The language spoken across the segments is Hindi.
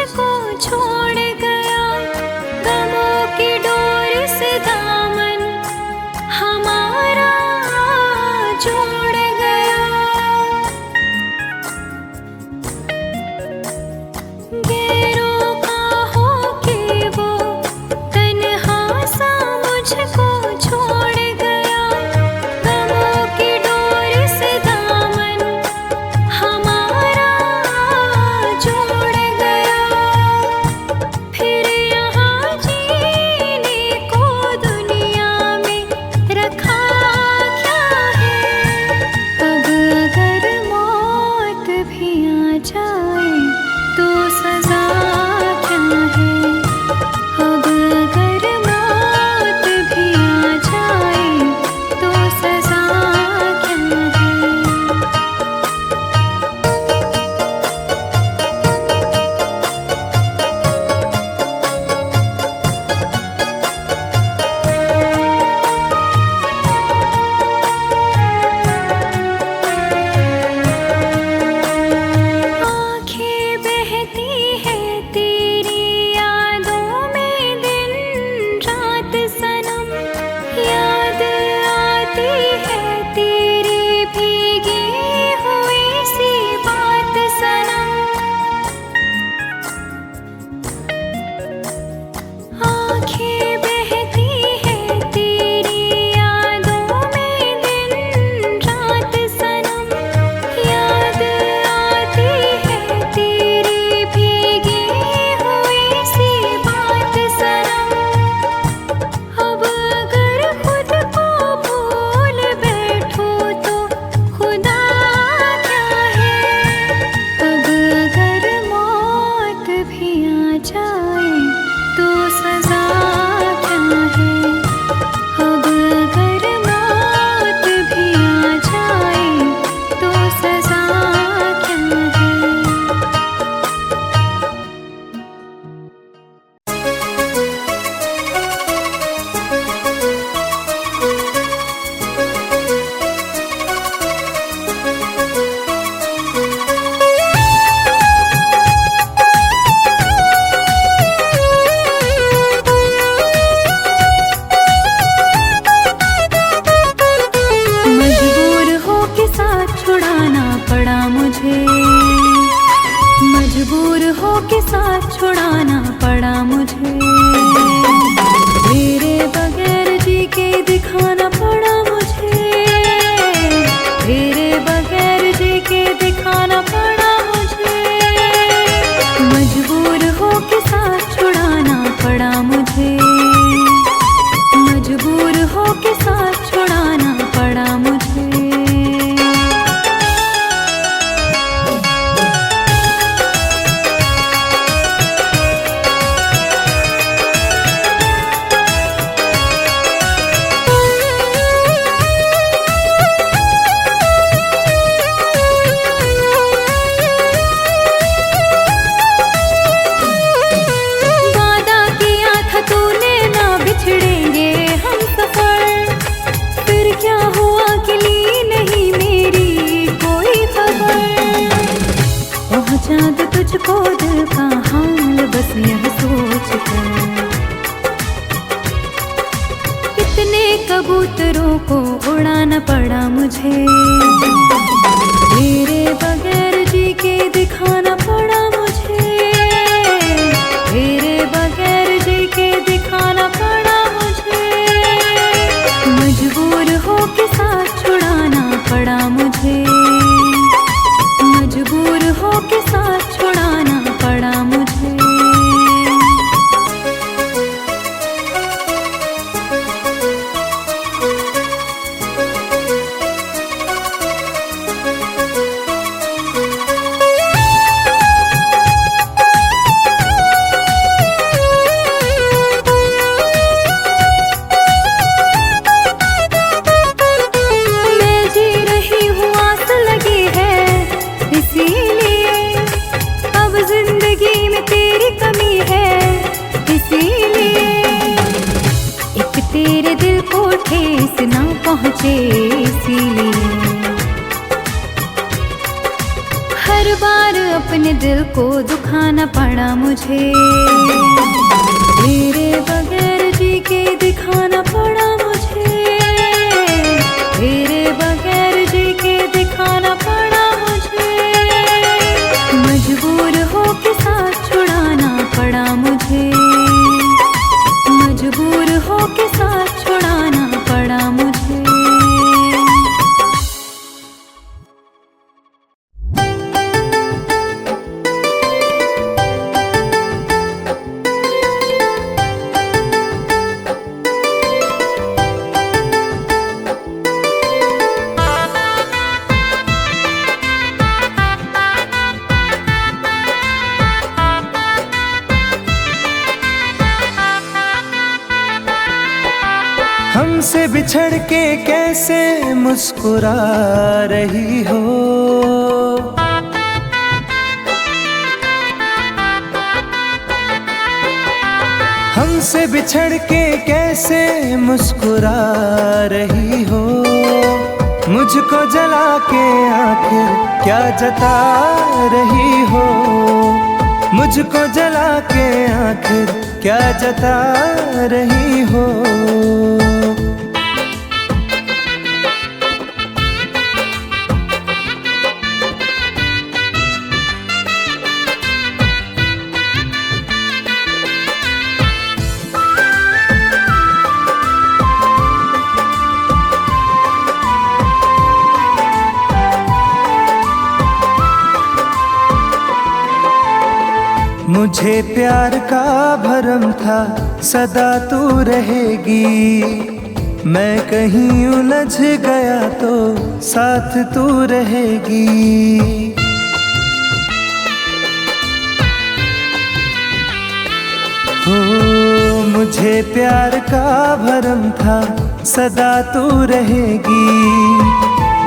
मुझको छोड़ गया, गमों की डोर से दामन हमारा जोड़ गया। गैरों का हो के वो तन्हा सा मुझको छोड़ गया, गमों की डोर से दामन हमारा जोड़ गया। फिर यहाँ जीने को दुनिया में रखा क्या है। अब अगर मौत भी आ जाए तो सजा क्या है। अब अगर मौत भी आ जाए तो सजा क्या है। आँखें बहती है तेरी यादों में दिन रात सनम, याद आती है तेरी भीगी हुई सी बात सनम। आँखें बहती है तेरी यादों में दिन रात सनम, याद आती है तेरी भीगी हुई सी बात सनम। अब अगर खुद को भूल बैठूं तो खुदा क्या है। अब अगर मौत भी आ जाए तो सजा क्या है। अब अगर मौत भी आ जाए तो सजा क्या है। मजबूर हो के साथ छुड़ाना पड़ा मुझे, मजबूर हो के साथ छुड़ाना पड़ा मुझे। तेरे बगैर जी के दिखाना पड़ा मुझे, तेरे बगैर जी के दिखाना पड़ा मुझे। मजबूर हो के साथ छुड़ाना पड़ा मुझे, मजबूर हो के साथ छुड़ाना पड़ा मुझे। वादा किया था तूने ना बिछड़ेंगे हम सफर, फिर क्या हुआ कि ली नहीं मेरी कोई खबर। पहुँचा दे तुझको दिल का हाल बस यह सोच कर, कितने कबूतरों को उड़ाना पड़ा मुझे। तेरे बगैर जी के दिखाना पड़ा मुझे, तेरे बगैर जी के दिखाना पड़ा मुझे। मजबूर हो के साथ छुड़ाना पड़ा मुझे, मजबूर हो के साथ छुड़ाना पड़ा मुझे। मुझे। तेरे बगैर जी के दिखाना पड़ा मुझे, तेरे बगैर जी के दिखाना पड़ा मुझे। मजबूर हो के साथ छुड़ाना पड़ा मुझे, मजबूर हो के साथ छुड़ाना पड़ा मुझे। हमसे बिछड़ के कैसे मुस्कुरा रही हो, हमसे बिछड़ के कैसे मुस्कुरा रही हो। मुझको जला के आखिर क्या जता रही हो, मुझको जला के आखिर क्या जता रही हो। मुझे प्यार का भरम था सदा तू रहेगी, मैं कहीं उलझ गया तो साथ तू रहेगी। हो मुझे प्यार का भरम था सदा तू रहेगी,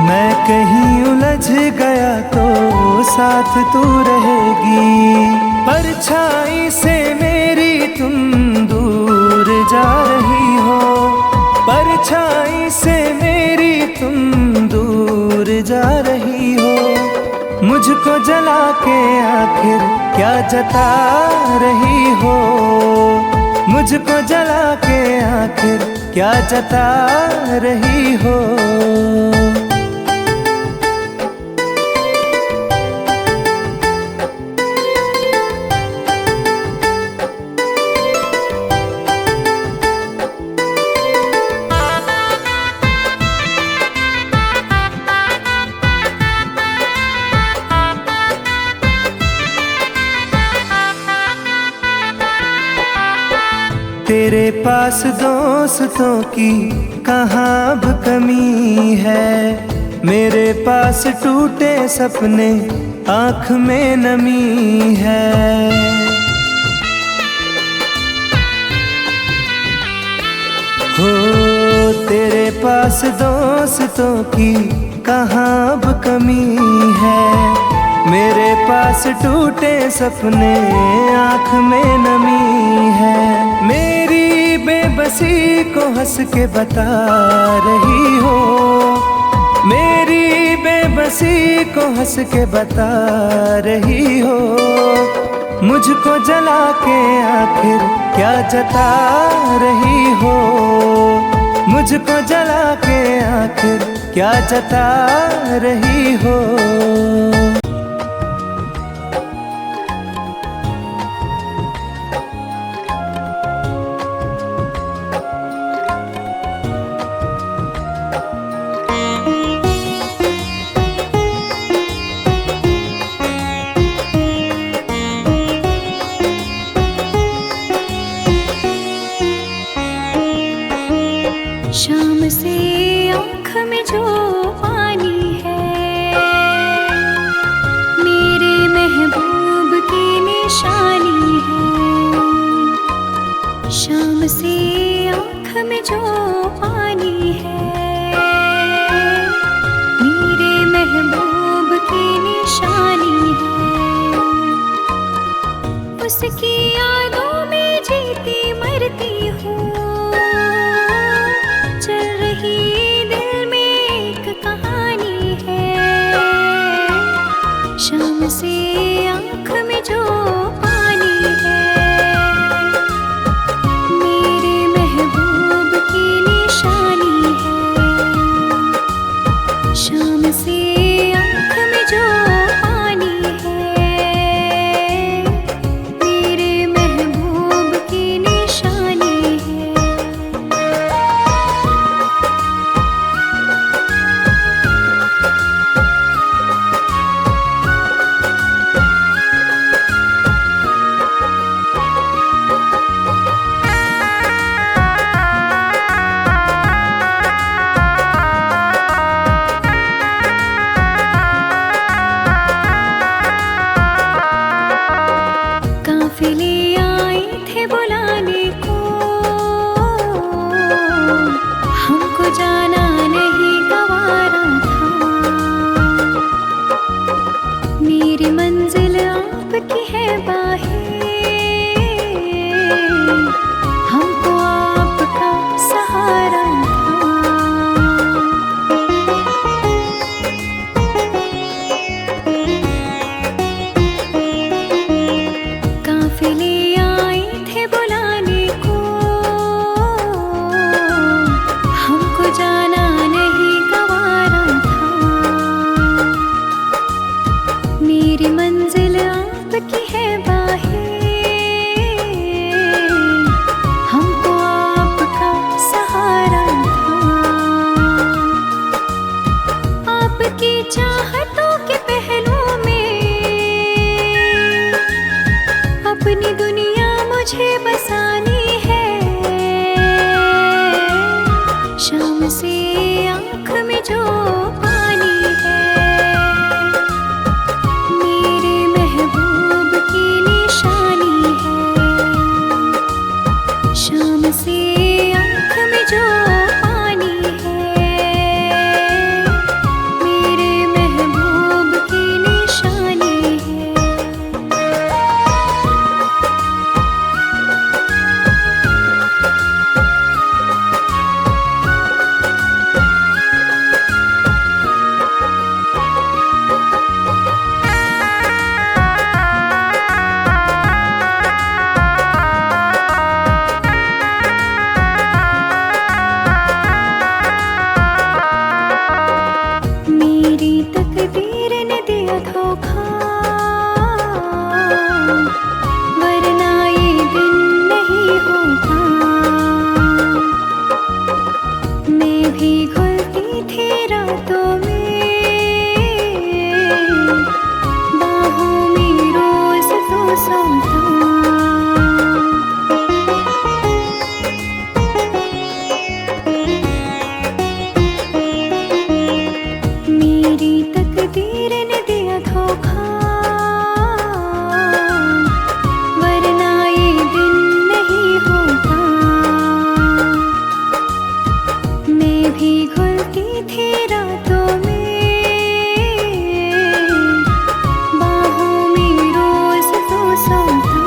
मैं कहीं उलझ गया तो साथ तू रहेगी। परछाई से मेरी तुम दूर जा रही हो, परछाई से मेरी तुम दूर जा रही हो। मुझको जला के आखिर क्या जता रही हो, मुझको जला के आखिर क्या जता रही हो। तेरे पास दोस्तों की कहाँ अब कमी है, मेरे पास टूटे सपने आँख में नमी है। हो तेरे पास दोस्तों की कहाँ अब कमी है, मेरे पास टूटे सपने आँख में नमी है। मेरी बेबसी को हंस के बता रही हो, मेरी बेबसी को हंस के बता रही हो। मुझको जला के आखिर क्या जता रही हो, मुझको जला के आखिर क्या जता रही हो। शाम से आँख में जो पानी है, मेरे महबूब की निशानी है। शाम से आँख में जो पानी है, मेरे महबूब की निशानी है। उसकी यादों में जीती मरती हूँ, शाम से आँख में जो पानी है। काफिले आए थे बुलाने को, हमको जाना नहीं गवारा था। मेरी मंजिल आपकी है बाहें, हमको आपका सहारा था। काफिले आए थे बुलाने को, हमको जाना नहीं गवारा था। मेरी मंजिल आपकी है बाहें, हमको आपका सहारा था। आपकी चाहतों के पहलू में अपनी दुनिया मुझे बसानी है। शाम से आँख में जो पानी है, मेरे महबूब की निशानी है। शाम से आँख में जो पानी है, मेरे महबूब की निशानी है। मेरी तकदीर ने दिया धोखा, वरना ये दिन नहीं होता। मैं भी घुलती थी रातों में, बाहों में रोज तो सोता। मेरी तकदीर ने दिया धोखा, वरना ये दिन नहीं होता। मैं भी घुलती थी रातों में, बाहों में रोज तो सोता।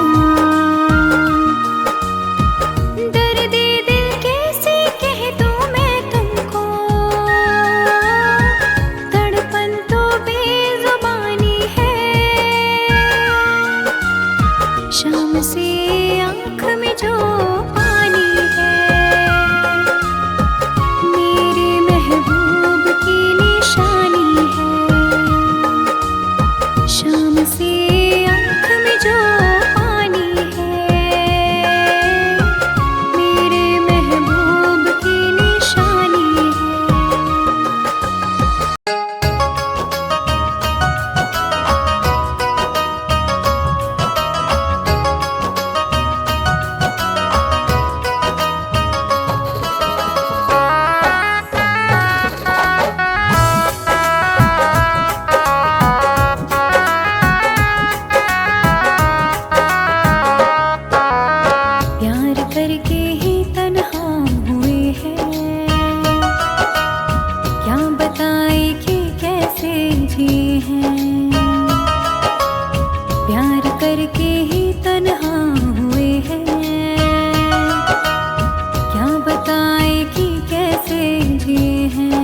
दर्द दिल कैसे कह दूं मैं तुमको, तड़पन तो बेजुबानी है। शाम से आँख में जो पानी है, मेरे महबूब की निशानी है। शाम से आँख में जो पानी है, मेरे महबूब की निशानी है। प्यार करके ही तन्हा हुए हैं, क्या बताए कि कैसे जिए हैं। प्यार करके ही तन्हा हुए हैं, क्या बताए कि कैसे जिए हैं।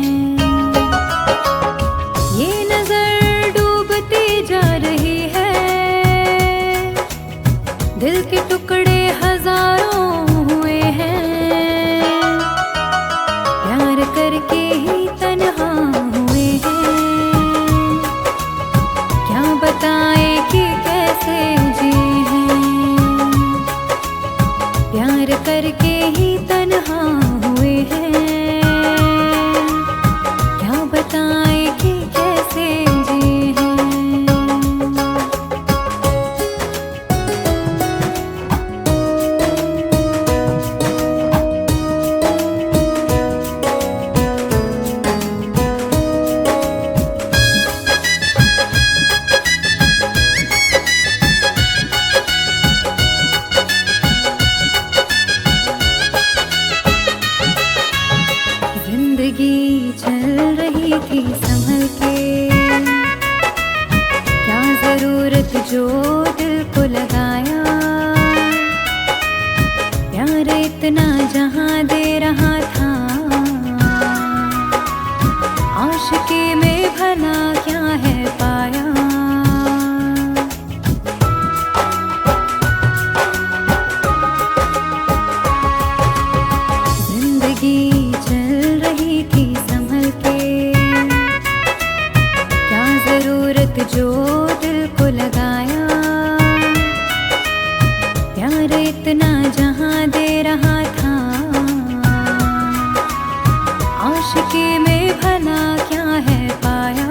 ये नजर डूबती जा रही है, दिल के टुकड़े हजारों हुए हैं। प्यार करके ही तन्हा हुए हैं, क्या बताए कि कैसे जिए हैं। प्यार करके ही तन्हा हुए हैं, क्या बताए कि कैसे जिए हैं। इतना जहां दे रहा था, आशिकी में भला क्या है पाया। जिंदगी चल रही थी संभल के, क्या जरूरत जो दिल को लगाया। प्यार इतना जहां दे रहा था, आशिकी में भला क्या है पाया।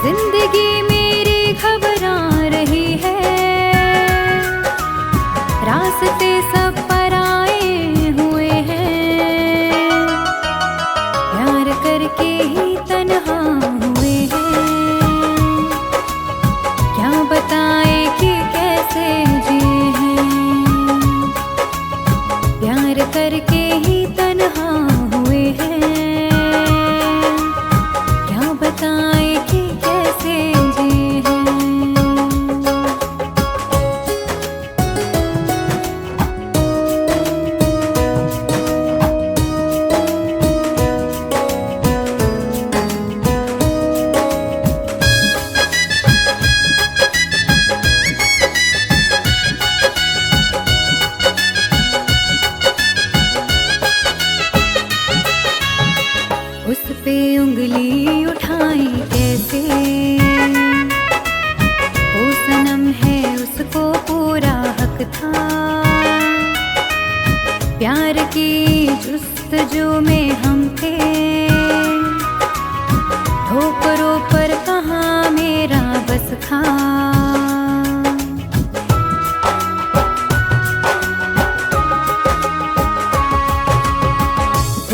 जिंदगी मेरी घबरा रही है, रास्ते सब पराए हुए हैं। प्यार करके ही तन्हा हुए हैं, क्या बताए कि कैसे जिए हैं। प्यार करके ही तन्हा हुए हैं, क्या बताए कि कैसे जिए हैं। उस पे उंगली उठाई कैसे, वो सनम है उसको पूरा हक था। प्यार की जुस्तजू में हम थे, ठोकरों पर कहाँ मेरा बस था।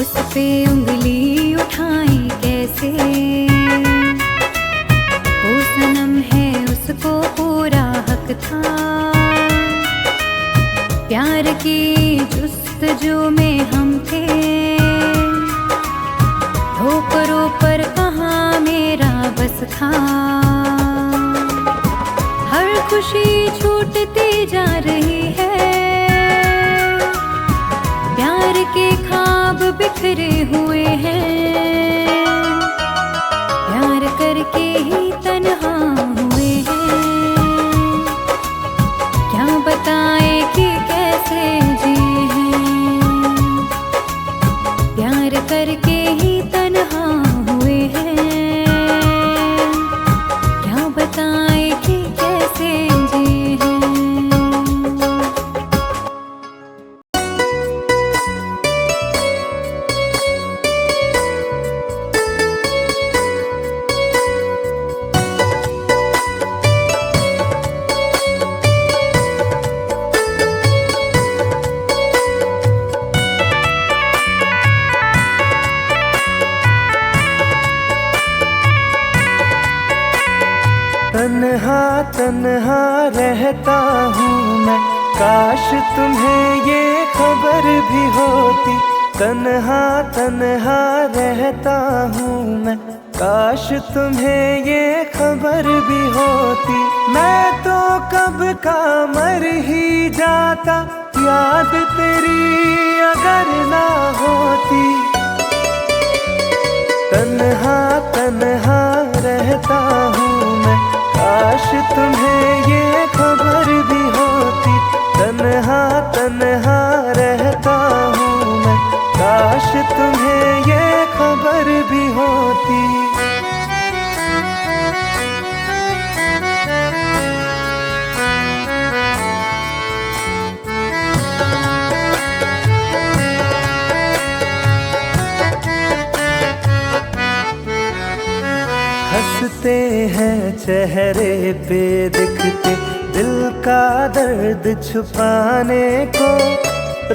उस पे उंगली उठाई कैसे, वो सनम है उसको पूरा हक था। प्यार की जुस्तजू में हम थे, ठोकरों पर कहाँ मेरा बस था। हर खुशी छूटती जा रही है, प्यार के ख्वाब बिखरे हुए हैं। प्यार करके ही तन्हा हुए हैं, क्या बताए कि कैसे जिए हैं। प्यार करके ही तन्हा हुए हैं, क्या बताए कि कैसे जिए हैं। तन्हा तन्हा रहता हूँ मैं, काश तुम्हें ये खबर भी होती। तन्हा तन्हा रहता हूँ मैं, काश तुम्हें ये खबर भी होती। मैं तो कब का मर ही जाता, याद तेरी अगर ना होती। तन्हा तन्हा रहता हूँ मैं, काश तुम्हें ये खबर भी होती। तन्हा तन्हा रहता हूँ मैं, काश तुम्हें ये खबर भी होती। हंसते हैं चेहरे पे दिखते, दिल का दर्द छुपाने को।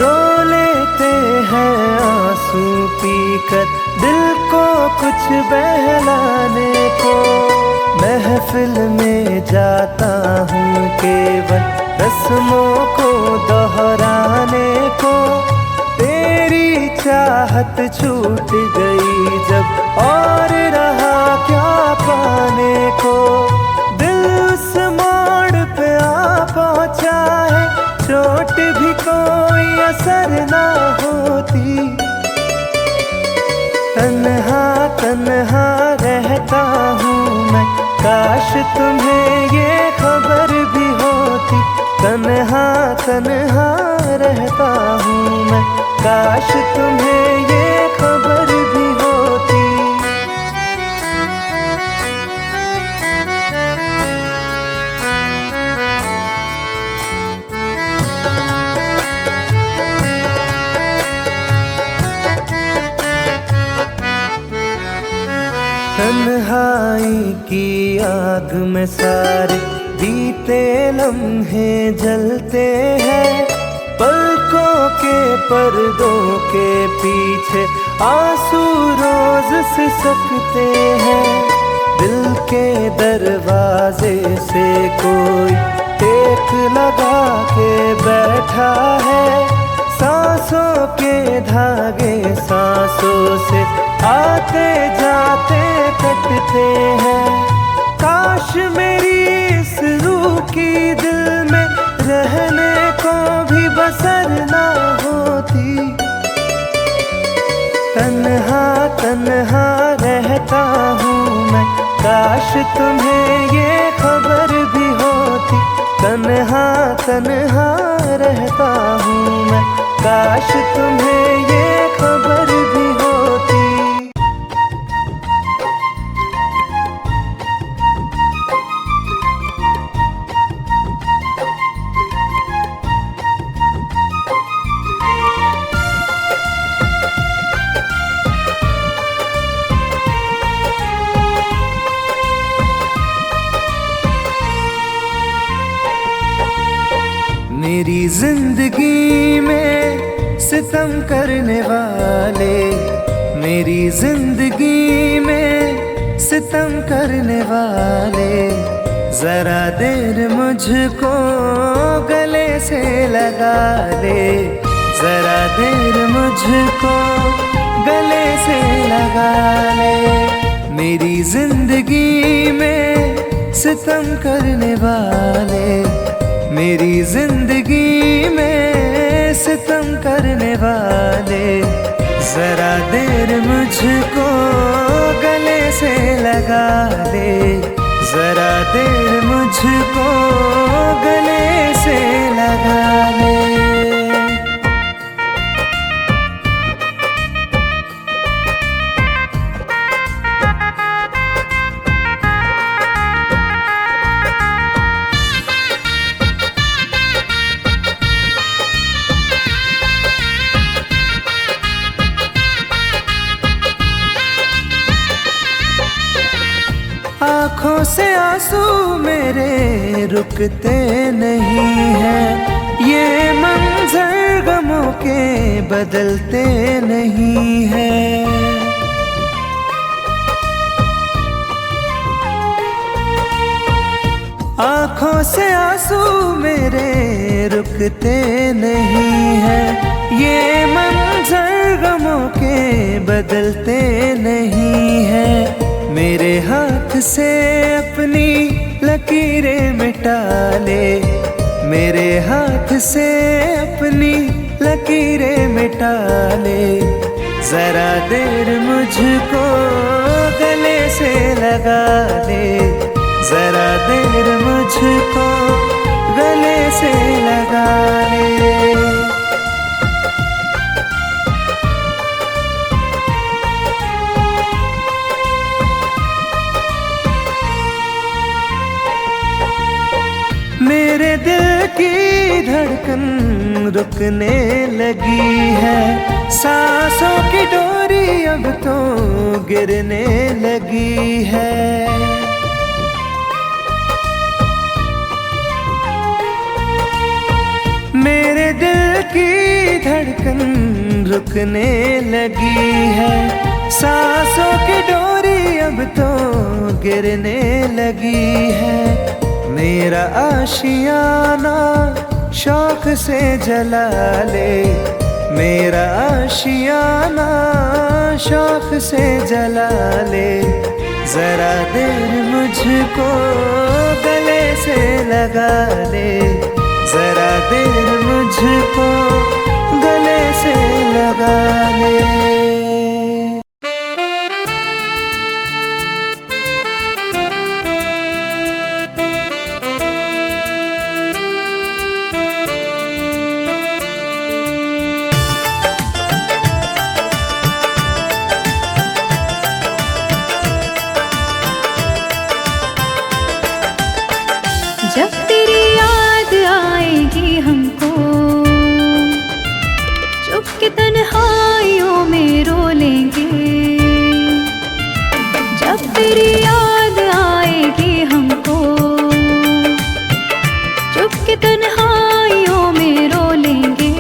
रो लेते हैं आंसू पीकर, दिल को कुछ बहलाने को। महफिल में जाता हूँ केवल रस्मों को दोहराने को। तेरी चाहत छूट गई जब, और रहा क्या पाने को। दिल उस मोड़ पे आ पहुँचा है, चोट भी को बसर ना होती। तन्हा तन्हा रहता हूँ मैं, काश तुम्हें ये खबर भी होती। तन्हा तन्हा रहता हूँ मैं, काश तुम्हें ये खबर भी होती। तन्हाई की आग में सारे बीते लम्हे जलते हैं। पलकों के पर्दों के पीछे आंसू रोज सिसकते हैं। दिल के दरवाजे से कोई टेक लगा के बैठा है। सांसों के धागे सांसों से आते जाते कटते हैं। काश मेरी इस रूह की दिल में रहने को भी बसर ना होती। तन्हा तन्हा रहता हूँ मैं, काश तुम्हें ये खबर भी होती। तन्हा तन्हा रहता हूँ मैं, काश तुम्हें ये खबर भी होती। मेरी जिंदगी में सितम करने वाले, मेरी जिंदगी में सितम करने वाले, जरा देर मुझको गले से लगा ले। जरा देर मुझको गले से लगा ले। मेरी जिंदगी में सितम करने वाले, मेरी जिंदगी में सितम करने वाले, जरा देर मुझको गले से लगा ले। जरा देर मुझको गले से लगा ले। आँखों से आंसू मेरे रुकते नहीं हैं। ये मंजर गमों के बदलते नहीं हैं। आँखों से आंसू मेरे रुकते नहीं हैं। ये मंजर गमों के बदलते नहीं हैं। मेरे हाथ से अपनी लकीरें मिटा ले। मेरे हाथ से अपनी लकीरें मिटा ले। जरा देर मुझको गले से लगा ले। जरा देर मुझको गले से लगा ले। मेरे दिल की धड़कन रुकने लगी है। सांसों की डोरी अब तो गिरने लगी है। मेरे दिल की धड़कन रुकने लगी है। सांसों की डोरी अब तो गिरने लगी है। मेरा आशियाना शौक से जला ले। मेरा आशियाना शौक से जला ले। जरा देर मुझको गले से लगा ले। जरा देर मुझको गले तन्हाइयों में रो लेंगे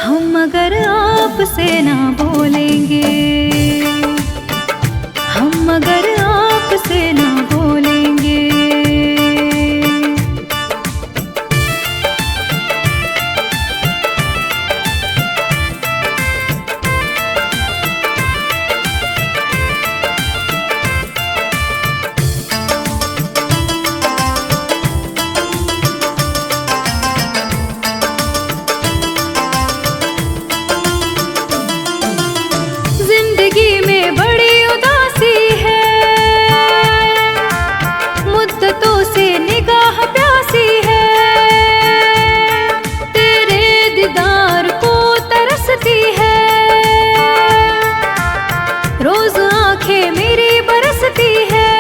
हम अगर आपसे ना बोलेंगे, हम अगर आपसे ना बोलेंगे। जिंदगी में बड़ी उदासी है, मुद्दतों से निगाह प्यासी है, तेरे दीदार को तरसती है, रोज आंखें मेरी बरसती है,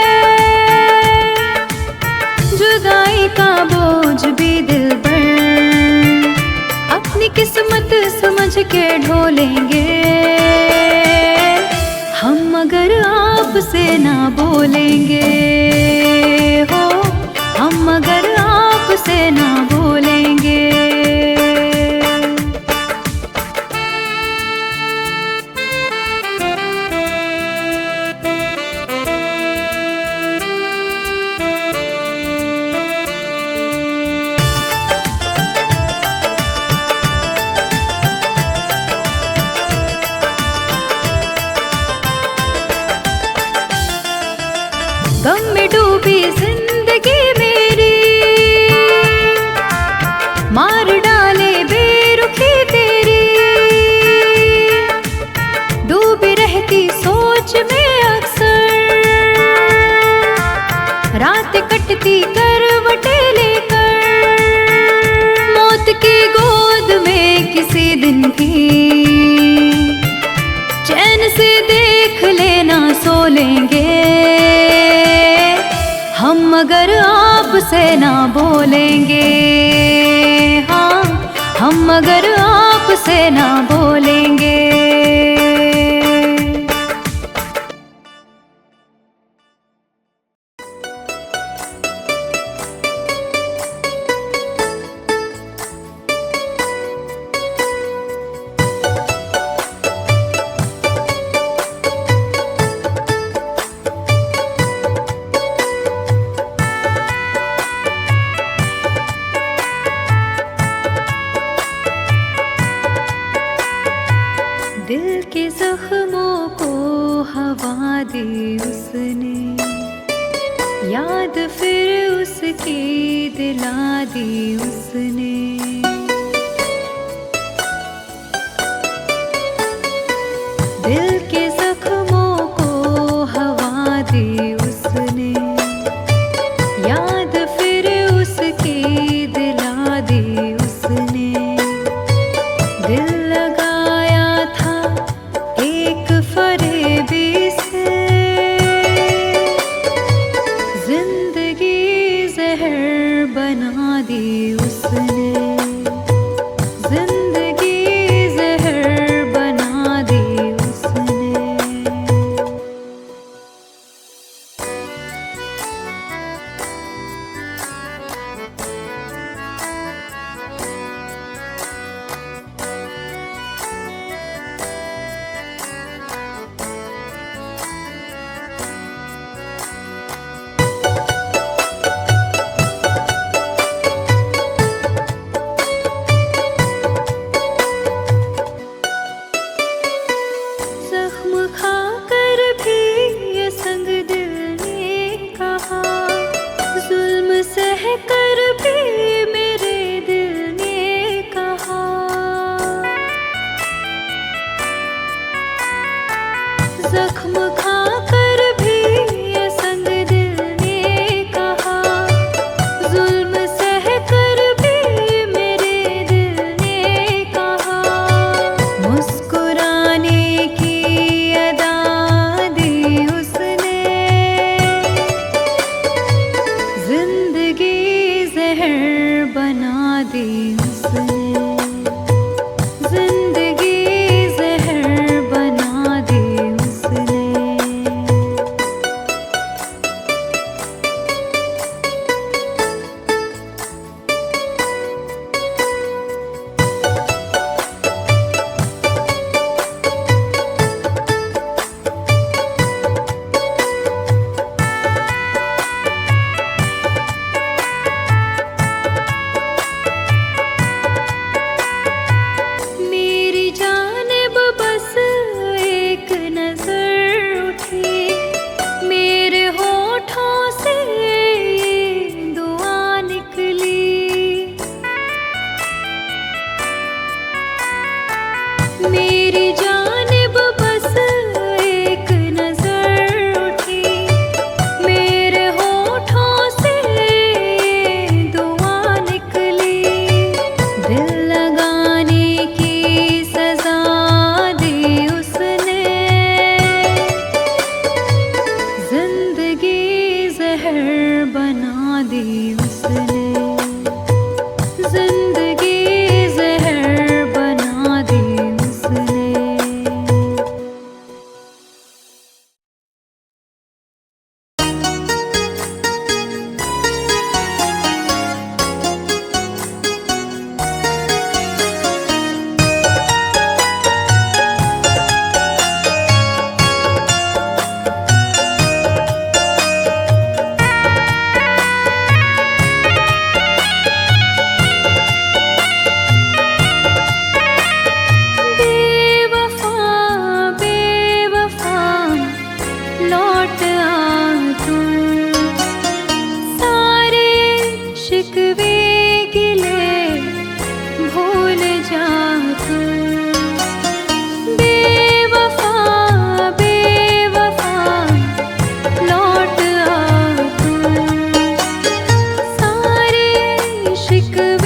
जुदाई का बोझ भी दिल पर अपनी किस्मत समझ के ढोलेंगे हम अगर आपसे ना बोलेंगे हो, हम अगर आपसे ना बोलेंगे। गम में डूबी जिंदगी मेरी, मार डाले बेरुखी तेरी, डूबी रहती सोच में अक्सर, रात कटती करवटें लेकर, मौत की गोद में किसी दिन भी चैन से देख लेना सो लेंगे हम अगर आपसे ना बोलेंगे, हाँ हम अगर आपसे ना बोलेंगे। दिल के जख्मों को हवा दी उसने, याद फिर उसकी दिला दी उसने, दिल के जख्मों को हवा दी उसने, याद फिर उसकी दिला दी उसने, दिल लगाया था एक फरेबी से, जिंदगी जहर बना दी उसने, जिंदगी जहर बना दी उसने। जख्म खाकर भी ये संग दिल ने कहा, जुल्म सह कर भी मेरे दिल ने कहा, जख्म खाकर भी ये संग दिल ने कहा, जुल्म सह कर भी मेरे दिल ने कहा, मुस्कुराने की अदा दी उसने, जिंदगी जहर बना दी उसने, जिंदगी जहर बना दी उसने। शिकवे